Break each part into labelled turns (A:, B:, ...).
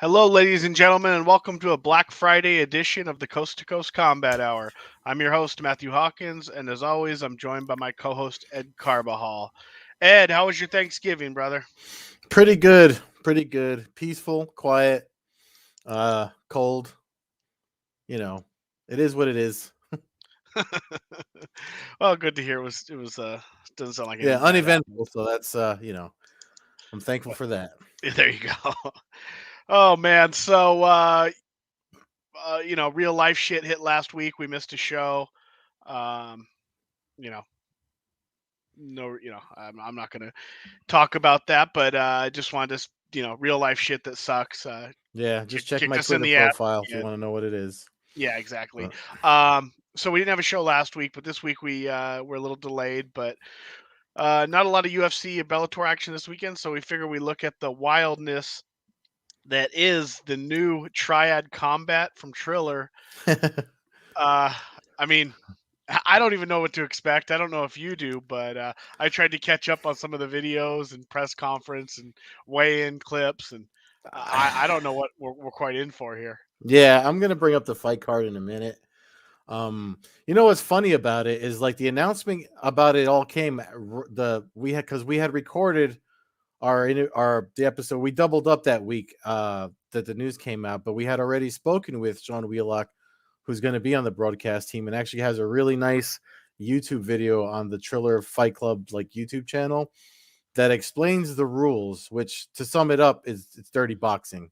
A: Hello, ladies and gentlemen, and welcome to a Black Friday edition of the Coast-to-Coast Combat Hour. I'm your host, Matthew Hawkins, and as always, I'm joined by my co-host, Ed Carbajal. Ed, how was your Thanksgiving, brother?
B: Pretty good. Pretty good. Peaceful, quiet, cold. You know, it is what it is.
A: Well, good to hear. It was doesn't sound like
B: Yeah,
A: anything bad happened.
B: uneventful. So that's I'm thankful for that.
A: There you go. Oh man, so real life shit hit last week. We missed a show. Um, you know, no, I'm not gonna talk about that, but I just wanted to, real life shit that sucks.
B: Yeah, just check
A: Kicked
B: my
A: us in
B: Twitter
A: the ass.
B: profile if you
A: Yeah,
B: want to know what it is.
A: yeah, exactly.
B: But
A: So we didn't have a show last week, but this week we were a little delayed, but not a lot of UFC or Bellator action this weekend. So we figure we look at the wildness that is the new Triad combat from Triller. Uh, I mean, I don't even know what to expect. I don't know if you do, but I tried to catch up on some of the videos and press conference and weigh-in clips, and I don't know what we're quite in for here.
B: yeah, I'm gonna bring up the fight card in a minute. You know what's funny about it is like the announcement about it all came we had recorded our the episode. We doubled up that week that the news came out, but we had already spoken with Sean Wheelock, who's going to be on the broadcast team, and actually has a really nice YouTube video on the Triller Fight Club like YouTube channel that explains the rules. Which, to sum it up, is it's dirty boxing.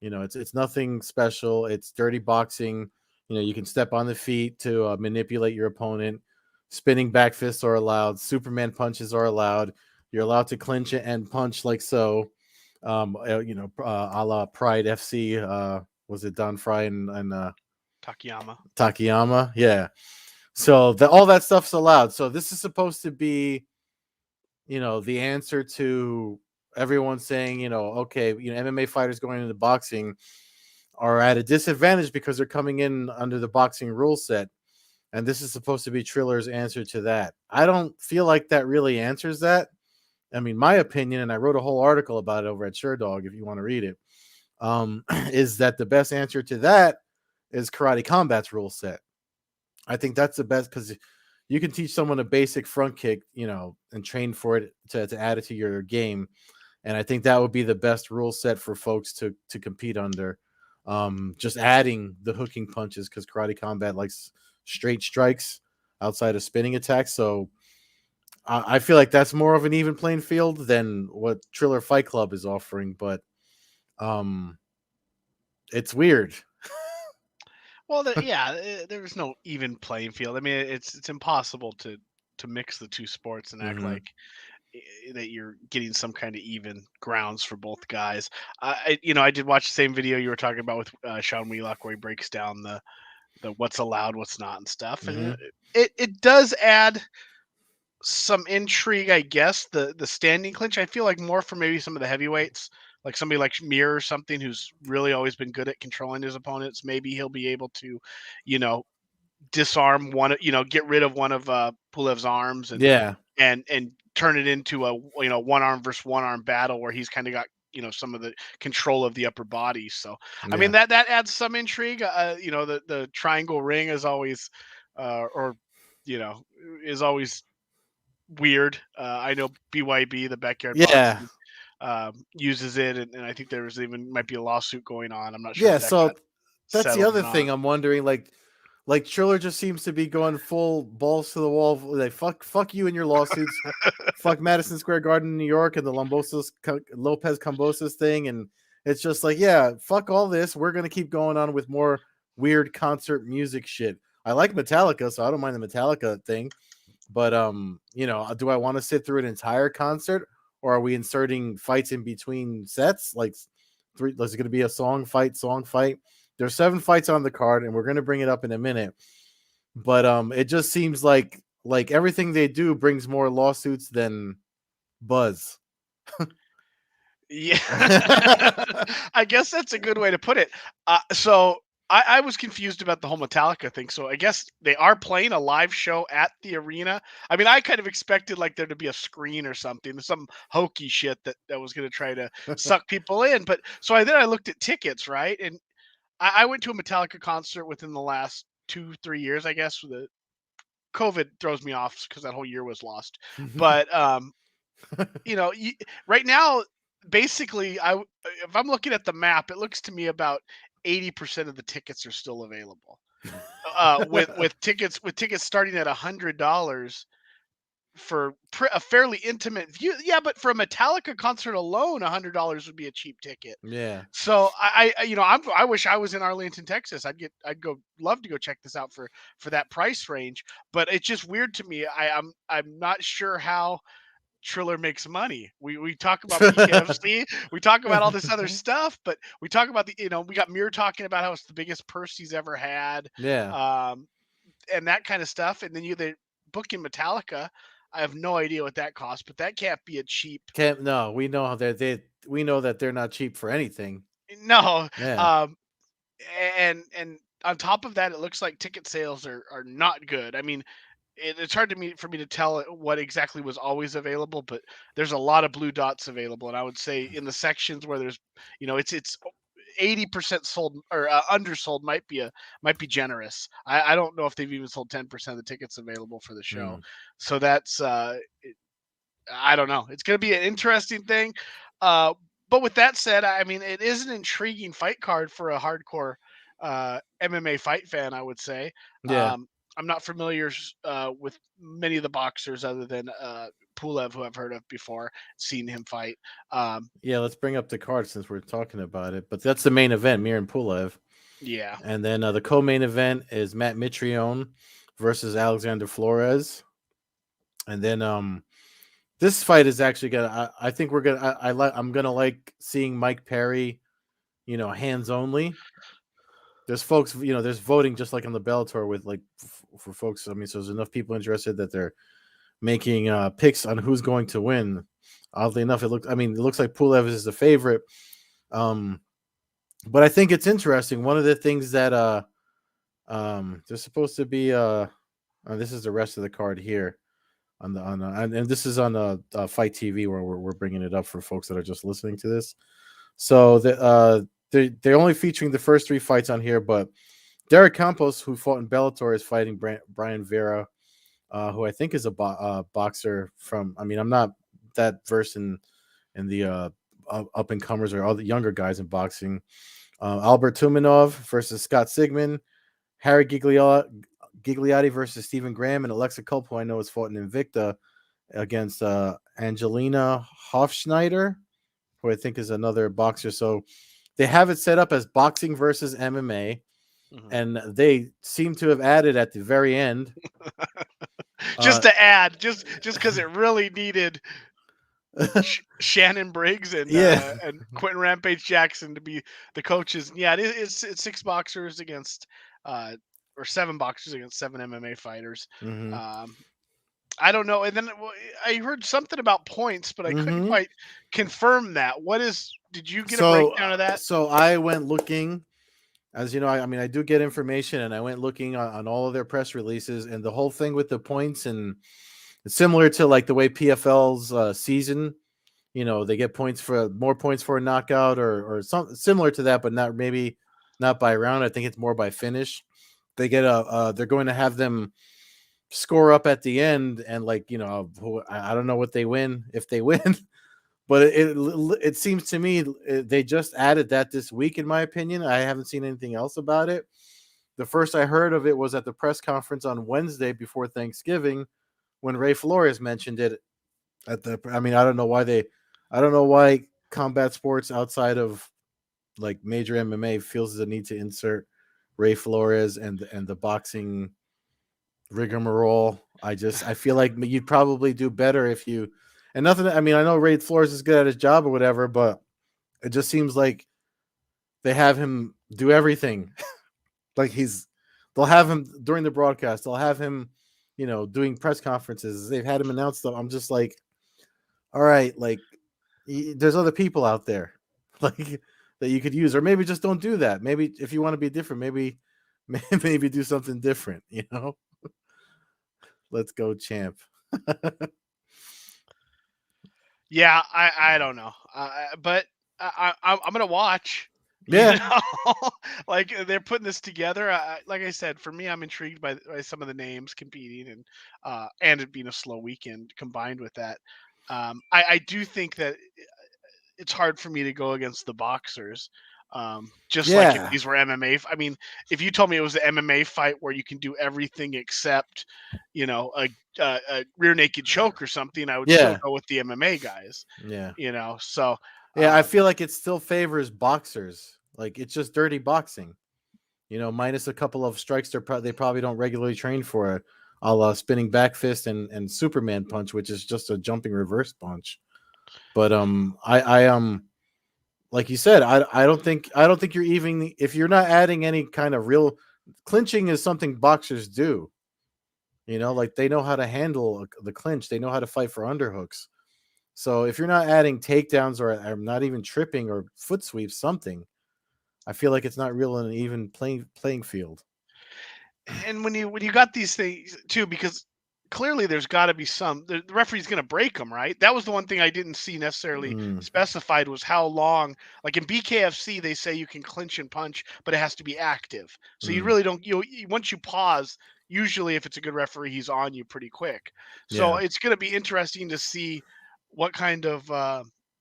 B: It's nothing special. It's dirty boxing. You can step on the feet to manipulate your opponent. Spinning back fists are allowed. Superman punches are allowed. You're allowed to clinch it and punch like so. A la Pride FC. Was it Don Fry and
A: Takayama.
B: Takayama? Yeah. So all that stuff's allowed. So this is supposed to be, the answer to everyone saying, okay, MMA fighters going into boxing are at a disadvantage because they're coming in under the boxing rule set. And this is supposed to be Triller's answer to that. I don't feel like that really answers that. I mean, my opinion, and I wrote a whole article about it over at SureDog if you want to read it, is that the best answer to that is Karate Combat's rule set. I think that's the best because you can teach someone a basic front kick, and train for it to add it to your game. And I think that would be the best rule set for folks to compete under. Just adding the hooking punches because Karate Combat likes straight strikes outside of spinning attacks. So I feel like that's more of an even playing field than what Triller Fight Club is offering. But um, it's weird.
A: Well, there's no even playing field. I mean, it's impossible to mix the two sports and act
B: Mm-hmm.
A: like that you're getting some kind of even grounds for both guys. I did watch the same video you were talking about with Sean Wheelock, where he breaks down the what's allowed, what's not, and stuff, and
B: Mm-hmm.
A: it does add some intrigue, I guess. The standing clinch, I feel like more for maybe some of the heavyweights, like somebody like Mir or something, who's really always been good at controlling his opponents. Maybe he'll be able to, you know, disarm one, get rid of one of Pulev's arms
B: Yeah.
A: and turn it into a one arm versus one arm battle where he's kind of got some of the control of the upper body. So I mean
B: Yeah.
A: that adds some intrigue. The triangle ring is always or you know is always weird. I know BYB, the backyard
B: Yeah.
A: boxing, uses it, and I think there's even might be a lawsuit going on. I'm not sure
B: Yeah.
A: if that got
B: So that's the
A: settled or
B: other
A: not.
B: thing I'm wondering. Like Triller just seems to be going full balls to the wall. Like fuck you and your lawsuits. Fuck Madison Square Garden in New York and the Lopez Cambosos thing, and it's just like, yeah, fuck all this. We're gonna keep going on with more weird concert music shit. I like Metallica, so I don't mind the Metallica thing. But do I want to sit through an entire concert, or are we inserting fights in between sets? Like three, there's going to be a song fight, song fight. There's 7 fights on the card, and we're going to bring it up in a minute. But it just seems like everything they do brings more lawsuits than buzz.
A: Yeah, I guess that's a good way to put it. So I was confused about the whole Metallica thing. So I guess they are playing a live show at the arena. I mean, I kind of expected like there to be a screen or something, some hokey shit that was going to try to suck people in. But so I looked at tickets, right? And I went to a Metallica concert within the last 2-3 years, I guess. The COVID throws me off because that whole year was lost. But right now, basically, if I'm looking at the map, it looks to me about 80% of the tickets are still available. With tickets starting at $100 for a fairly intimate view. Yeah, but for a Metallica concert alone, $100 would be a cheap ticket.
B: Yeah.
A: So I wish I was in Arlington, Texas. I'd go love to go check this out for that price range. But it's just weird to me. I'm not sure how Triller makes money. We talk about PKFC, we talk about all this other stuff, but we talk about we got Mir talking about how it's the biggest purse he's ever had,
B: Yeah.
A: um, and that kind of stuff. And then the booking Metallica. I have no idea what that costs, but that can't be a cheap.
B: Can't no, we know how we know that they're not cheap for anything.
A: No,
B: Yeah.
A: um, and on top of that, it looks like ticket sales are not good. I mean, it's hard for me to tell what exactly was always available, but there's a lot of blue dots available, and I would say in the sections where there's, it's 80% sold or undersold might be generous. I don't know if they've even sold 10% of the tickets available for the show,
B: Mm.
A: so that's I don't know. It's going to be an interesting thing. Uh, but with that said, I mean, it is an intriguing fight card for a hardcore MMA fight fan, I would say.
B: Yeah.
A: Um, I'm not familiar with many of the boxers other than Pulev, who I've heard of before, seen him fight. Um,
B: Yeah, let's bring up the card since we're talking about it. But that's the main event, Mir and Pulev.
A: yeah.
B: And then the co-main event is Matt Mitrione versus Alexander Flores. And then this fight is actually gonna. I think we're gonna. I'm gonna like seeing Mike Perry. Hands only. There's folks. There's voting just like on the Bellator with like for folks. I mean, so there's enough people interested that they're making picks on who's going to win. Oddly enough, it looks. I mean, it looks like Pulev is the favorite. Um, but I think it's interesting. One of the things that there's supposed to be this is the rest of the card here and this is on Fight TV where we're bringing it up for folks that are just listening to this. So they're only featuring the first three fights on here, but Derek Campos, who fought in Bellator, is fighting Brian Vera, who I think is a boxer from. I mean, I'm not that versed in the up and comers or all the younger guys in boxing. Albert Tumanov versus Scott Sigmund, Harry Gigliotti versus Stephen Graham, and Alexa Culp, who I know has fought in Invicta against Angelina Hofschneider, who I think is another boxer. So they have it set up as boxing versus MMA,
A: Mhm.
B: and they seem to have added at the very end.
A: Just
B: Uh,
A: to add, just because it really needed Shannon Briggs
B: yeah.
A: and Quentin Rampage Jackson to be the coaches. Yeah, it's six boxers against or seven boxers against seven MMA fighters.
B: Mm-hmm.
A: Um, I don't know. And then I heard something about points, but I couldn't
B: Mm-hmm.
A: quite confirm that. What is? Did you get a
B: So,
A: breakdown of that?
B: so I went looking. As you know, I mean, I do get information, and I went looking on all of their press releases, and the whole thing with the points, and it's similar to like the way PFL's season. They get points for more points for a knockout, or some similar to that, but not maybe not by round. I think it's more by finish. They get they're going to have them score up at the end, and like I don't know what they win if they win. But it seems to me they just added that this week. In my opinion, I haven't seen anything else about it. The first I heard of it was at the press conference on Wednesday before Thanksgiving, when Ray Flores mentioned it. I mean, I don't know why combat sports outside of like major MMA feels the need to insert Ray Flores and the boxing rigmarole. I feel like you'd probably do better if you and nothing. I mean, I know Ray Flores is good at his job or whatever, but it just seems like they have him do everything. Like they'll have him during the broadcast. They'll have him, doing press conferences. They've had him announce stuff. I'm just like, all right, like there's other people out there. Like that you could use, or maybe just don't do that. Maybe if you want to be different, maybe maybe do something different. Let's go, champ.
A: Yeah, I don't know, but I'm gonna watch. You
B: Yeah,
A: know, like they're putting this together. Like I said, for me, I'm intrigued by some of the names competing and it being a slow weekend combined with that. I do think that it's hard for me to go against the boxers. Just like if
B: yeah,
A: these were MMA. I mean, if you told me it was an MMA fight where you can do everything except, a rear naked choke or something, I would still
B: yeah,
A: go with the MMA guys.
B: yeah,
A: So
B: yeah. I
A: uh,
B: feel like it still favors boxers. Like it's just dirty boxing. Minus a couple of strikes they probably don't regularly train for, a la spinning back fist and Superman punch, which is just a jumping reverse punch. But I like you said, I don't think you're even, if you're not adding any kind of real clinching is something boxers do. Like they know how to handle the clinch, they know how to fight for underhooks. So if you're not adding takedowns or not even tripping or foot sweeps, something, I feel like it's not real in an even playing field.
A: and when you got these things too, because clearly there's got to be the referee's going to break them, right? That was the one thing I didn't see necessarily
B: Mm,
A: specified was how long. Like in BKFC, they say you can clinch and punch, but it has to be active. So you
B: mm,
A: really don't. Once you pause, usually if it's a good referee, he's on you pretty quick. So
B: yeah.
A: it's going to be interesting to see what kind of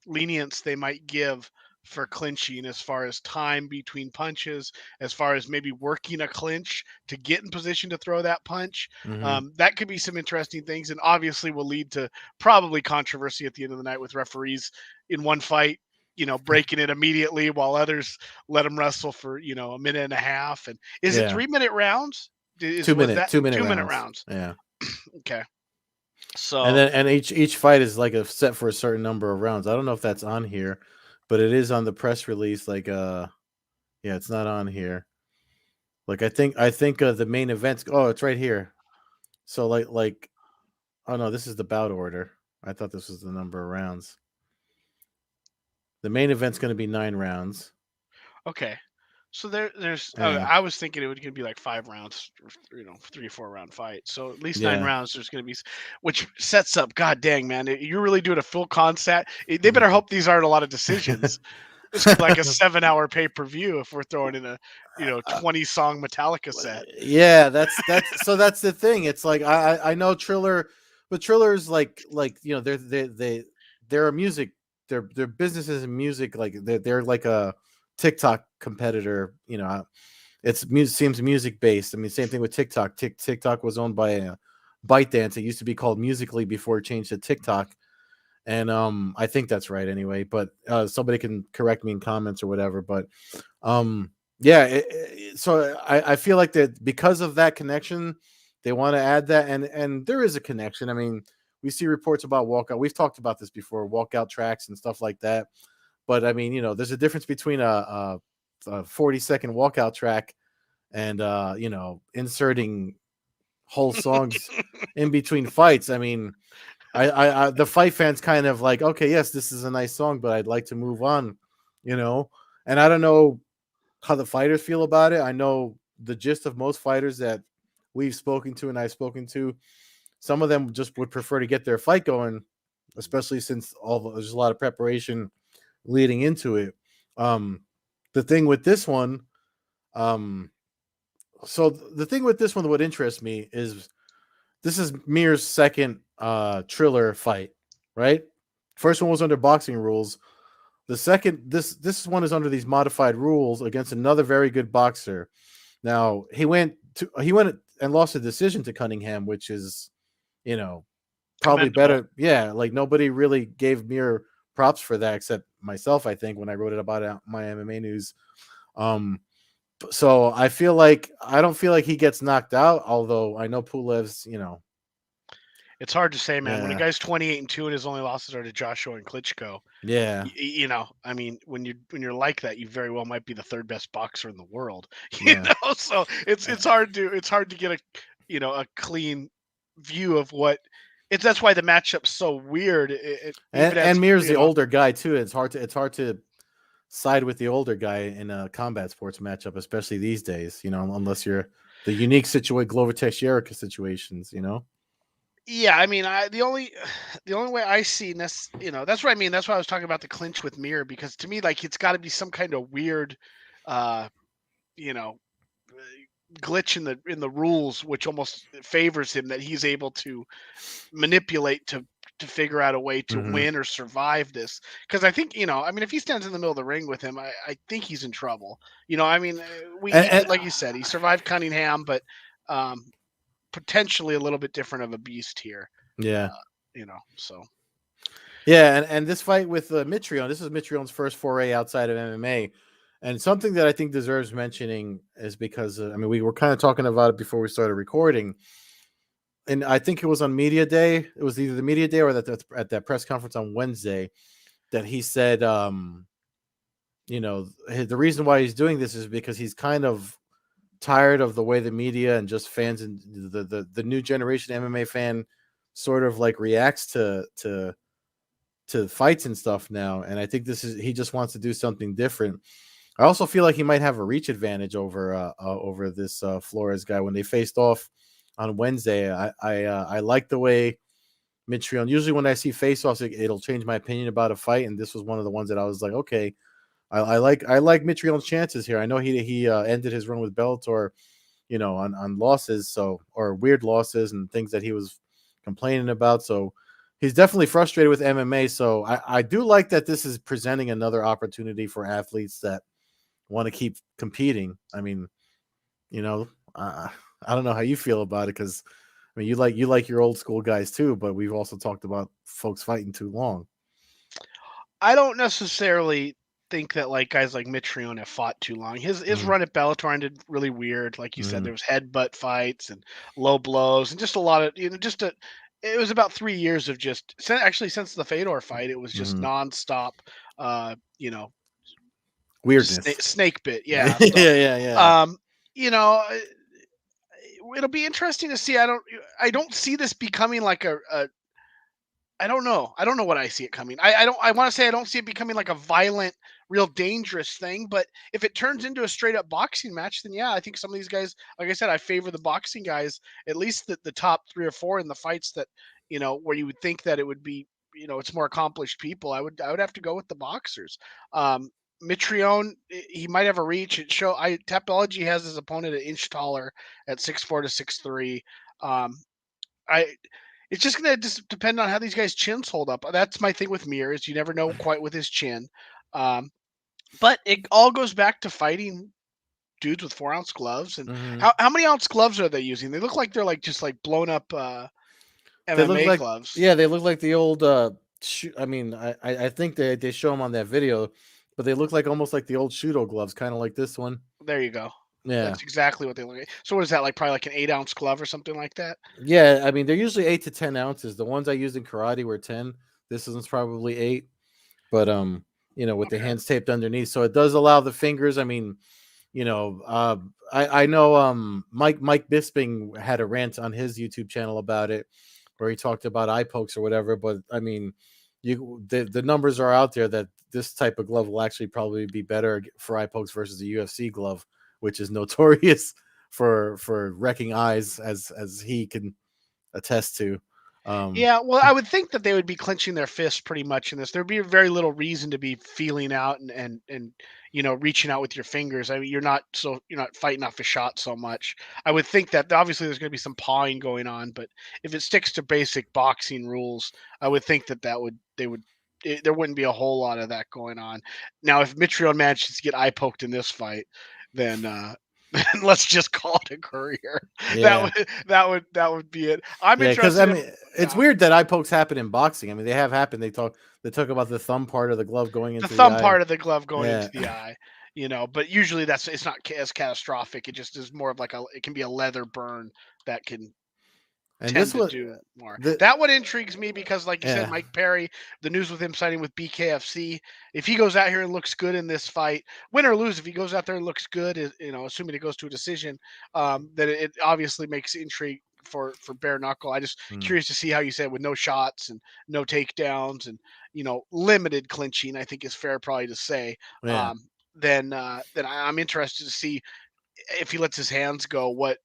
A: lenience they might give for clinching as far as time between punches, as far as maybe working a clinch to get in position to throw that punch.
B: Hmm.
A: That could be some interesting things, and obviously will lead to probably controversy at the end of the night with referees in one fight. Breaking it immediately while others let them wrestle for a minute and a half. And is it
B: Yeah.
A: 3 minute rounds? Is
B: two
A: was
B: minute
A: that
B: two minute
A: 2 minute
B: rounds.
A: rounds?
B: Yeah.
A: Okay,
B: And
A: so
B: then and each fight is like a set for a certain number of rounds. I don't know if that's on here, but it is on the press release. Like yeah, it's not on here. Like I think the main events. Oh, it's right here. So like oh no, this is the bout order. I thought this was the number of rounds. The main event's going to be 9 rounds.
A: okay. So there's.
B: Yeah,
A: I was thinking it was going to be like 5 rounds, 3 or 4 round fight. So at least nine
B: yeah.
A: rounds. There's going to be, which sets up. God dang, man, you're really doing a full concept. They better hope these aren't a lot of decisions. This could be like a 7 hour pay per view if we're throwing in a 20 song Metallica set.
B: Yeah, that's the thing. It's like I know Triller, but Triller's like they're a music, their business is in music. Like they're like a TikTok competitor. It's seems music based. I mean, same thing with TikTok. TikTok was owned by ByteDance. It used to be called Musically before it changed to TikTok. And I think that's right anyway. But somebody can correct me in comments or whatever. But yeah, so I feel like that because of that connection, they want to add that, and there is a connection. I mean, we see reports about walkout. We've talked about this before, walkout tracks and stuff like that. But I mean, there's a difference between a 40-second walkout track and inserting whole songs in between fights. I mean, I the fight fans kind of like, okay, yes, this is a nice song, but I'd like to move on, you know. And I don't know how the fighters feel about it. I know the gist of most fighters that we've spoken to and I've spoken to. Some of them just would prefer to get their fight going, especially since there's a lot of preparation leading into it. Um, the thing with this one, um, so the thing with this one, what interests me is this is Mir's second Triller fight, right? First one was under boxing rules. The second, this one is under these modified rules against another very good boxer. Now he went and lost a decision to Cunningham, which is, probably
A: Commendable.
B: better. Yeah, like nobody really gave Mir props for that except myself, I think, when I wrote it about it on my MMA news. Um, so I don't feel like he gets knocked out, although I know Pulev's,
A: It's hard to say, man. When a
B: yeah,
A: guy's 28-2 and his only losses are to Joshua and Klitschko,
B: yeah,
A: I mean, when you're like that, you very well might be the third best boxer in the world.
B: yeah.
A: So it's hard to get a clean view of what it's. That's why the matchup's so weird. Even
B: And
A: as
B: Mir's the older guy too. It's hard to side with the older guy in a combat sports matchup, especially these days. Unless you're the unique situation, Glover Teixeira situations.
A: Yeah, I mean, the only way I see this, that's what I mean. That's why I was talking about the clinch with Mir, because to me, like, it's got to be some kind of weird, uh, you know, glitch in the rules, which almost favors him, that he's able to manipulate to figure out a way to
B: Hmm.
A: win or survive this. Because I think, I mean, if he stands in the middle of the ring with him, I think he's in trouble. I mean,
B: And
A: like you said, he survived Cunningham, but um, potentially a little bit different of a beast here.
B: yeah,
A: Uh, so
B: yeah, and this fight with Mitrione, this is Mitrione's first foray outside of MMA, and something that I think deserves mentioning is because I mean we were kind of talking about it before we started recording, and I think it was on media day. It was either the media day or at that press conference on Wednesday that he said, the reason why he's doing this is because he's kind of tired of the way the media and just fans and the new generation MMA fan sort of like reacts to fights and stuff now. And I think he just wants to do something different. I also feel like he might have a reach advantage over this Flores guy when they faced off on Wednesday. I like the way Mitrione. Usually when I see face-offs, it'll change my opinion about a fight, and this was one of the ones that I was like, okay, I like Mitrione's chances here. I know he ended his run with Bellator, on losses, or weird losses and things that he was complaining about. So he's definitely frustrated with MMA. So I do like that this is presenting another opportunity for athletes that want to keep competing. I mean, you know, uh, I don't know how you feel about it because I mean you like your old school guys too, but we've also talked about folks fighting too long.
A: I don't necessarily think that like guys like Mitrione have fought too long. His
B: Mm-hmm.
A: run at Bellator ended really weird. Like you said,
B: Mm-hmm.
A: there was headbutt fights and low blows and just a lot of just a. It was about 3 years of just actually since the Fedor fight, it was just
B: Mm-hmm.
A: nonstop. You know,
B: Weirdness.
A: snake bit.
B: Yeah,
A: Yeah. So,
B: yeah, yeah.
A: um, you know, it'll be interesting to see. I don't see this becoming like a I don't know. I don't know what I see it coming. I don't. I want to say I don't see it becoming like a violent, real dangerous thing. But if it turns into a straight up boxing match, then yeah, I think some of these guys, like I said, I favor the boxing guys. At least the top 3 or 4 in the fights that where you would think that it would be it's more accomplished people. I would have to go with the boxers. Um, Mitrione, he might have a reach. Tapology has his opponent an inch taller at 6'4" to 6'3". Um, I it's just gonna just depend on how these guys' chins hold up. That's my thing with Mir is you never know quite with his chin. Um, but it all goes back to fighting dudes with 4-ounce gloves. And
B: Mm-hmm.
A: how many ounce gloves are they using? They look like they're like just like blown up
B: They look
A: MMA
B: like
A: gloves.
B: yeah, they look like the old. I mean, I think they show them on that video, but they look like almost like the old Shudo gloves, kind of like this one.
A: There you go.
B: Yeah,
A: That's exactly what they look like. So what is that like? Probably like an 8-ounce glove or something like that.
B: yeah. I mean, they're usually 8 to 10 ounces. The ones I used in karate were 10. This one's probably 8, but with the
A: Okay.
B: hands taped underneath, so it does allow the fingers. I mean, you know, uh, I know Mike Bisping had a rant on his YouTube channel about it, where he talked about eye pokes or whatever. But I mean, the numbers are out there that this type of glove will actually probably be better for eye pokes versus a UFC glove, which is notorious for wrecking eyes, as he can attest to. Um,
A: Yeah, well, I would think that they would be clenching their fists pretty much in this. There'd be very little reason to be feeling out and reaching out with your fingers. I mean, you're not fighting off a shot so much. I would think that obviously there's going to be some pawing going on, but if it sticks to basic boxing rules, I would think that there wouldn't be a whole lot of that going on. Now, if Mitrione manages to get eye poked in this fight, then then let's just call it a career. That
B: yeah,
A: would that would be it. I'm
B: yeah, because I
A: interested in
B: mean, it's
A: yeah.
B: weird that eye pokes happen in boxing. I mean, they have happened. They talk about the thumb part of the glove going
A: The
B: into the
A: thumb
B: eye.
A: part of the glove going into
B: Yeah,
A: the eye, but usually it's not as catastrophic. It just is more of like it can be a leather burn that can
B: and
A: tend
B: this
A: to
B: one,
A: do more.
B: the
A: That one intrigues me because, like you said,
B: yeah,
A: Mike Perry, the news with him signing with BKFC. If he goes out here and looks good in this fight, win or lose, if he goes out there and looks good, assuming it goes to a decision, then it obviously makes intrigue for bare knuckle. I just
B: Mm,
A: curious to see how you said with no shots and no takedowns and limited clinching. I think is fair probably to say.
B: yeah.
A: Um, then I'm interested to see if he lets his hands go, what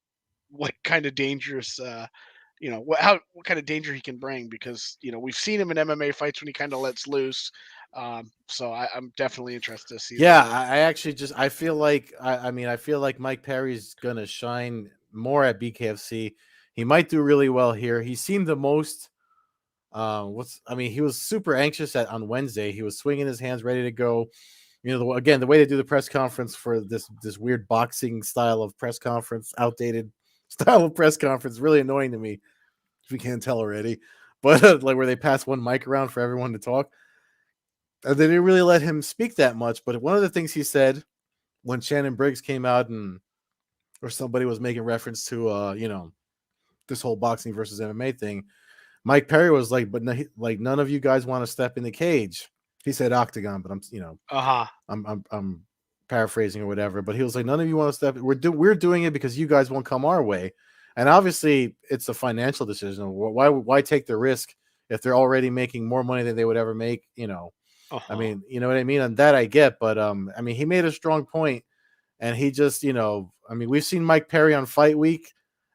A: kind of dangerous what kind of danger he can bring, because we've seen him in MMA fights when he kind of lets loose. So I'm definitely interested to see
B: Yeah,
A: that.
B: I actually just I feel like I mean I feel like Mike Perry's gonna shine more at BKFC. He might do really well here. He seemed the most he was super anxious on Wednesday. He was swinging his hands, ready to go. Again, the way they do the press conference for this weird boxing style of press conference, outdated style of press conference, really annoying to me. If you can't tell already, but like where they pass one mic around for everyone to talk, they didn't really let him speak that much. But one of the things he said when Shannon Briggs came out or somebody was making reference to this whole boxing versus MMA thing, Mike Perry was like, but no, like none of you guys want to step in the cage. He said octagon, but
A: Uh-huh.
B: I'm paraphrasing or whatever. But he was like, none of you want to step. We're doing it because you guys won't come our way, and obviously it's a financial decision. Why take the risk if they're already making more money than they would ever make? I
A: Uh-huh.
B: mean, you know what I mean. And that I get, but I mean, he made a strong point, and he just, I mean, we've seen Mike Perry on Fight Week,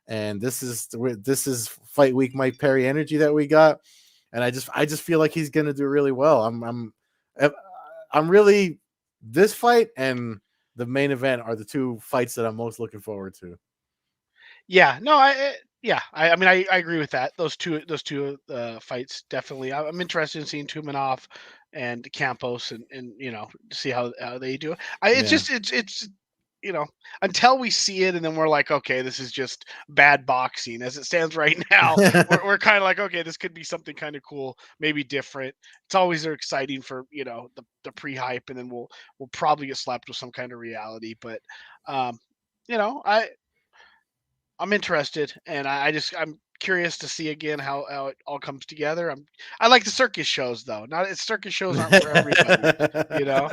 B: and this is Fight Week Mike Perry energy that we got, and I just feel like he's gonna do really well. I'm really this fight and the main event are the two fights that I'm most looking forward to.
A: Yeah, no, yeah, I mean, I agree with that. Those two fights definitely. I'm interested in seeing Tumanov and Campos, and to see how they do. It's
B: Yeah.
A: just it's you know until we see it, and then we're like, okay, this is just bad boxing as it stands right now. We're kind of like, okay, this could be something kind of cool, maybe different. It's always exciting for the pre hype, and then we'll probably get slapped with some kind of reality, but. Um, I'm interested, and I'm curious to see again how it all comes together. I like the circus shows though. Not Circus shows aren't for everybody, you know.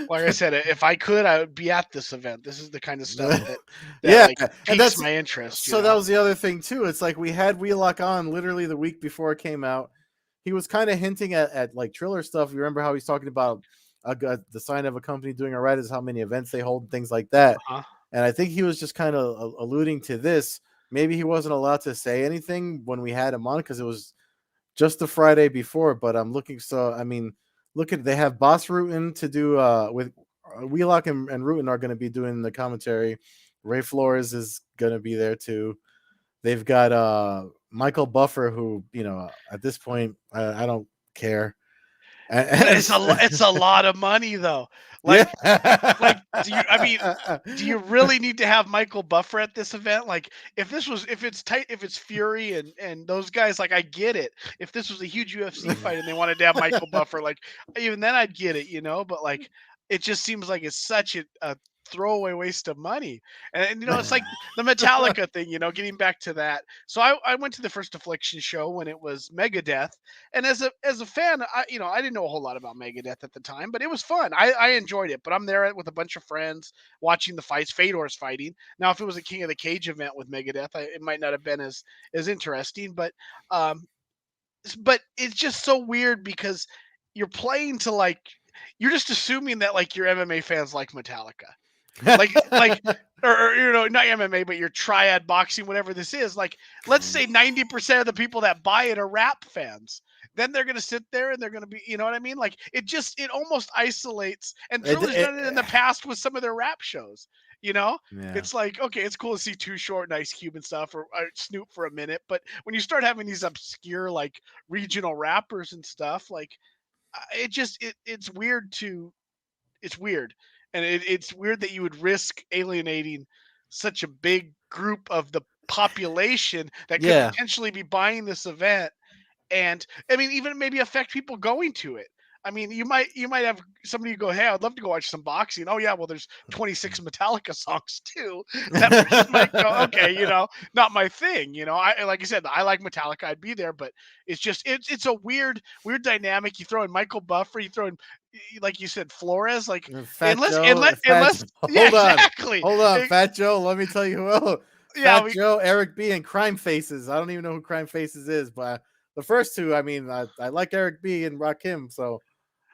A: Like I said, if I could, I would be at this event. This is the kind of stuff that
B: Yeah,
A: like
B: and
A: piques
B: that's
A: my interest, you
B: so that
A: know.
B: was the other thing too. It's like we had Wheelock on literally the week before it came out. He was kind of hinting at like Triller stuff. You remember how he's talking about the sign of a company doing all right is how many events they hold and things like that.
A: Uh-huh.
B: And I think he was just kind of alluding to this. Maybe he wasn't allowed to say anything when we had him on because it was just the Friday before. But I'm looking. So I mean, look at they have Boss Rutan to do with Wheelock and Rutan are going to be doing the commentary. Ray Flores is going to be there too. They've got Michael Buffer, who at this point I don't care.
A: But
B: And
A: it's a lot of money though.
B: yeah,
A: Like do you? I mean, do you really need to have Michael Buffer at this event? Like, if it's tight, if it's Fury and those guys, like I get it. If this was a huge UFC fight and they wanted to have Michael Buffer, like even then I'd get it, But like, it just seems like it's such a throwaway waste of money. And it's like the Metallica thing, getting back to that. So I went to the first Affliction show when it was Megadeth, and as a fan, I didn't know a whole lot about Megadeth at the time, but it was fun. I enjoyed it. But I'm there with a bunch of friends watching the fights. Fedor's fighting. Now, if it was a King of the Cage event with Megadeth, it might not have been as interesting. Um, but it's just so weird because you're playing to like you're just assuming that like your MMA fans like Metallica. Like or not MMA, but your Triad boxing, whatever this is. Like, let's say 90% of the people that buy it are rap fans. Then they're gonna sit there and they're gonna be, you know what I mean? Like, it almost isolates. And
B: It-
A: Thriller's done
B: it-
A: it in the past with some of their rap shows. You know,
B: yeah,
A: it's like, okay, it's cool to see Too Short and Ice Cube and stuff, or Snoop for a minute, but when you start having these obscure like regional rappers and stuff, like it's weird it's weird. And it's weird that you would risk alienating such a big group of the population that could
B: yeah.
A: potentially be buying this event, and I mean, even maybe affect people going to it. I mean, you might have somebody go, "Hey, I'd love to go watch some boxing." Oh yeah, well, there's 26 Metallica songs too. That person might go, "Okay, not my thing." I like I said, I like Metallica. I'd be there, but it's a weird dynamic. You throw in Michael Buffer, you throw in, like you said, Flores, like
B: Fat Joe,
A: unless yeah,
B: Hold on,
A: exactly.
B: hold on, Fat Joe. Let me tell you who else.
A: Yeah,
B: Fat Joe, Eric B, and Crime Faces. I don't even know who Crime Faces is, but the first two, I mean, I like Eric B and Rakim, so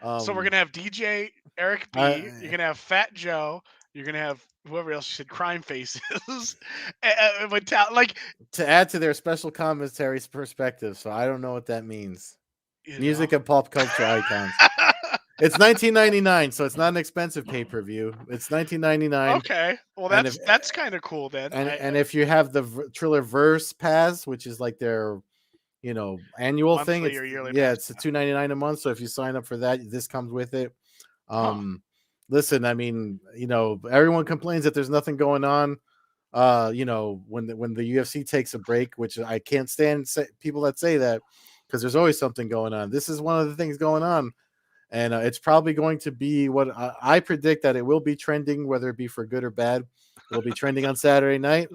A: so we're
B: um,
A: gonna have DJ Eric B. You're
B: I
A: gonna have Fat Joe. You're gonna have whoever else you said crime faces. Like
B: to add to their special commentary perspective. So I don't know what that means.
A: you know.
B: Music and pop culture icons. It's 1999, so it's not an expensive pay per view. It's 1999,
A: Okay, well
B: and if
A: that's kind of cool then.
B: and if you have the Triller Verse Pass, which is like their annual thing,
A: Monthly
B: it's
A: or yearly
B: yeah,
A: pass.
B: it's a 299 a month. So if you sign up for that, this comes with it.
A: Huh?
B: Um, Listen, I mean, everyone complains that there's nothing going on. When the UFC takes a break, which I can't stand people that say that, because there's always something going on. This is one of the things going on, and it's probably going to be what I predict that it will be trending, whether it be for good or bad. It'll be trending on Saturday night.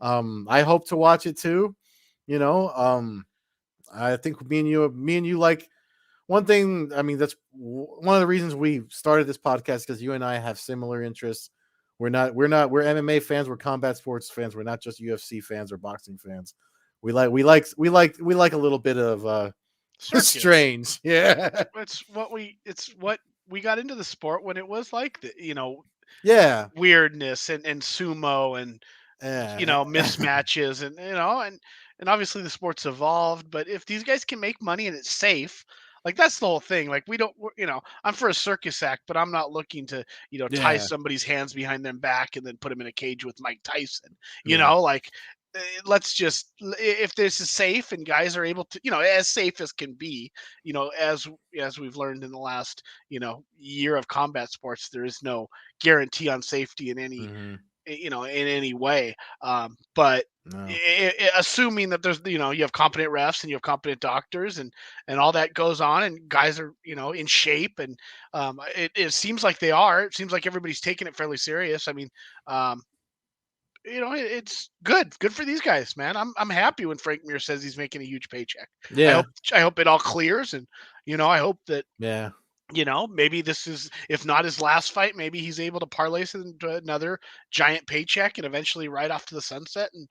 B: I hope to watch it too. You know, I think me and you like one thing. I mean, that's one of the reasons we started this podcast, because you and I have similar interests. We're MMA fans. We're combat sports fans. We're not just UFC fans or boxing fans. We like a little bit of
A: Circus.
B: strange. Yeah.
A: It's what we got into the sport when it was like the
B: Yeah.
A: weirdness and sumo and
B: Yeah.
A: mismatches and obviously the sport's evolved, but if these guys can make money and it's safe, like that's the whole thing. Like I'm for a circus act, but I'm not looking to tie
B: Yeah.
A: somebody's hands behind their back and then put them in a cage with Mike Tyson.
B: Yeah.
A: Like let's just if this is safe and guys are able to as safe as can be, as we've learned in the last year of combat sports, there is no guarantee on safety in any
B: Hmm.
A: in any way. But
B: No.
A: assuming that there's you have competent refs and you have competent doctors and all that goes on and guys are in shape and it seems like they are. It seems like everybody's taking it fairly serious. I mean, um, it's good for these guys, man. I'm happy when Frank Mir says he's making a huge paycheck. I
B: Yeah.
A: hope I hope it all clears and I hope that
B: Yeah.
A: maybe this is, if not his last fight, maybe he's able to parlay this into another giant paycheck and eventually ride off to the sunset and,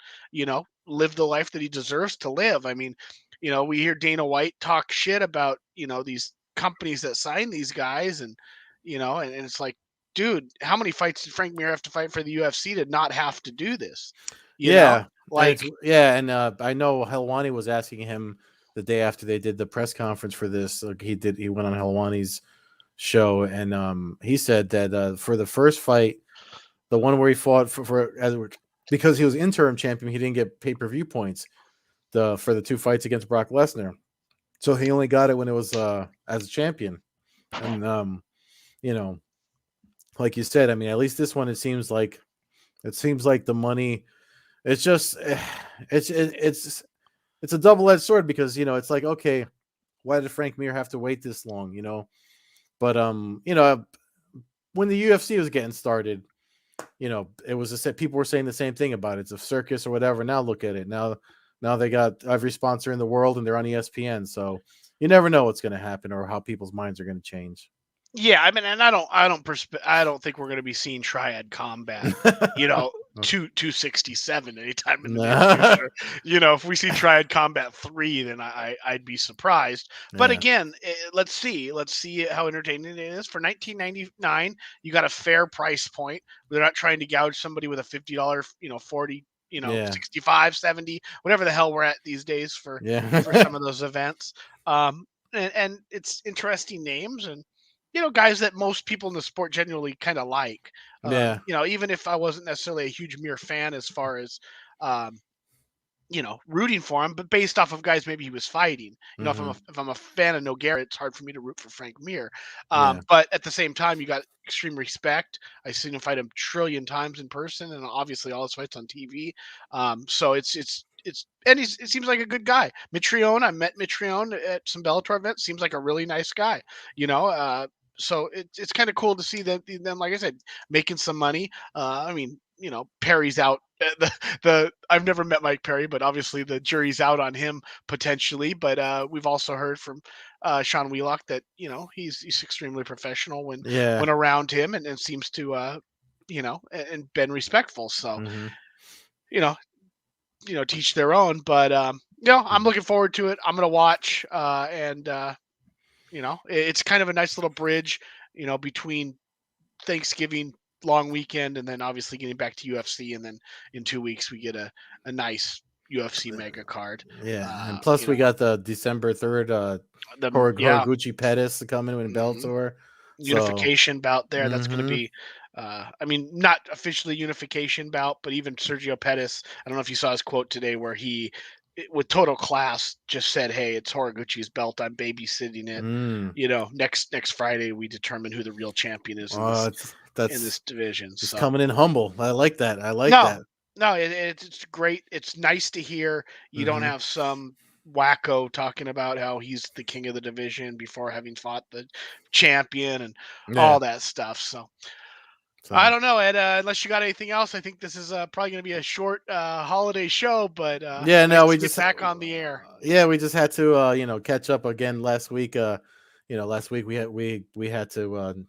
A: live the life that he deserves to live. I mean, we hear Dana White talk shit about, these companies that sign these guys and, and it's like, dude, how many fights did Frank Mir have to fight for the UFC to not have to do this? You know?
B: Yeah. And
A: Like,
B: I know Helwani was asking him the day after they did the press conference for this. Like he went on Helwani's show, and he said that for the first fight, the one where he fought because he was interim champion, he didn't get pay-per-view points for the two fights against Brock Lesnar. So he only got it when it was as a champion. And you know, like you said, I mean, at least this one it seems like the money, it's just it's a double-edged sword, because it's like, okay, why did Frank Mir have to wait this long, but when the UFC was getting started, it was people were saying the same thing about it. It's a circus or whatever. Now look at it. Now they got every sponsor in the world and they're on ESPN. So you never know what's going to happen or how people's minds are going to change.
A: yeah, I mean, and I don't think we're going to be seeing Triad Combat, you know, 267 anytime in the near
B: Nah.
A: future. If we see Triad Combat 3, then I'd be surprised. But
B: Yeah.
A: again, let's see how entertaining it is. For 1999, you got a fair price point. They're not trying to gouge somebody with a $50, 40,
B: Yeah.
A: 65, 70, whatever the hell we're at these days for
B: Yeah.
A: some of those events. Um, and it's interesting names and guys that most people in the sport genuinely kind of like.
B: Yeah.
A: Even if I wasn't necessarily a huge Mir fan as far as um, rooting for him, but based off of guys maybe he was fighting. If I'm
B: Hmm.
A: a fan of Nogueira, it's hard for me to root for Frank Mir.
B: Yeah.
A: But at the same time, you got extreme respect. I've seen him fight him trillion times in person, and obviously all his fights on TV. So it's and it seems like a good guy. Mitrione, I met Mitrione at some Bellator events. Seems like a really nice guy. You know, so it's kind of cool to see that them, like I said, making some money. I mean, Perry's out. The I've never met Mike Perry, but obviously the jury's out on him potentially. But we've also heard from Sean Wheelock that he's extremely professional
B: Yeah.
A: when around him and seems to and been respectful. So
B: Hmm.
A: you know teach their own. But I'm looking forward to it. I'm gonna watch, and it's kind of a nice little bridge, between Thanksgiving long weekend and then obviously getting back to UFC, and then in 2 weeks we get a nice UFC mega card.
B: Yeah,
A: Uh,
B: and plus
A: you
B: we
A: know,
B: got the December 3rd
A: yeah,
B: Horiguchi Pettis coming in
A: hmm
B: Bellator. So,
A: unification bout there. That's going to
B: hmm
A: be, I mean, not officially unification bout, but even Sergio Pettis. I don't know if you saw his quote today where with total class, just said, "Hey, it's Horiguchi's belt. I'm babysitting it.
B: mm,
A: Next Friday we determine who the real champion is in this
B: that's
A: division."
B: just
A: So
B: coming in humble. I like that. I like
A: no,
B: that.
A: no, it's great. It's nice to hear you don't
B: Hmm
A: have some wacko talking about how he's the king of the division before having fought the champion and
B: Yeah.
A: all that stuff. So I
B: So
A: don't know, Ed. Unless you got anything else, I think this is probably going to be a short holiday show, but
B: yeah,
A: nice
B: no,
A: to get back on the air.
B: we just had to catch up again last week. Last week we had to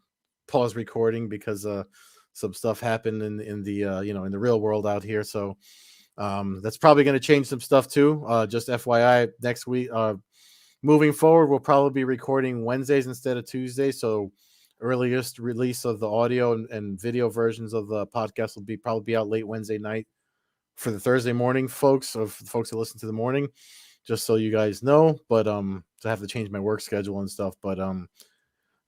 B: pause recording because some stuff happened in the in the real world out here. So that's probably going to change some stuff too. Just FYI, next week, moving forward, we'll probably be recording Wednesdays instead of Tuesdays. So earliest release of the audio and video versions of the podcast will probably be out late Wednesday night for the Thursday morning folks, of folks that listen to the morning, just so you guys know. But to have to change my work schedule and stuff. But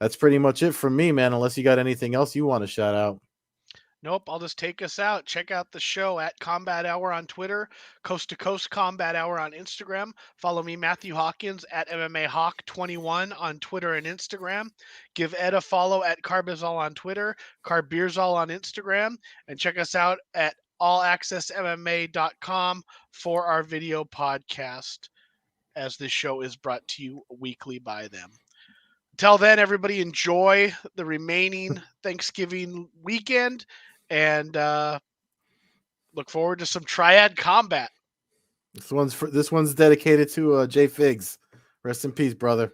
B: that's pretty much it from me, man. Unless you got anything else you want to shout out.
A: Nope, I'll just take us out. Check out the show at Combat Hour on Twitter, Coast to Coast Combat Hour on Instagram. Follow me, Matthew Hawkins, at MMA Hawk 21 on Twitter and Instagram. Give Ed a follow at Carbizol on Twitter, Carbeerzol on Instagram, and check us out at allaccessmma.com for our video podcast, as this show is brought to you weekly by them. Until then, everybody enjoy the remaining Thanksgiving weekend, and look forward to some Triad combat.
B: This one's dedicated to Jay Figs. Rest in peace, brother.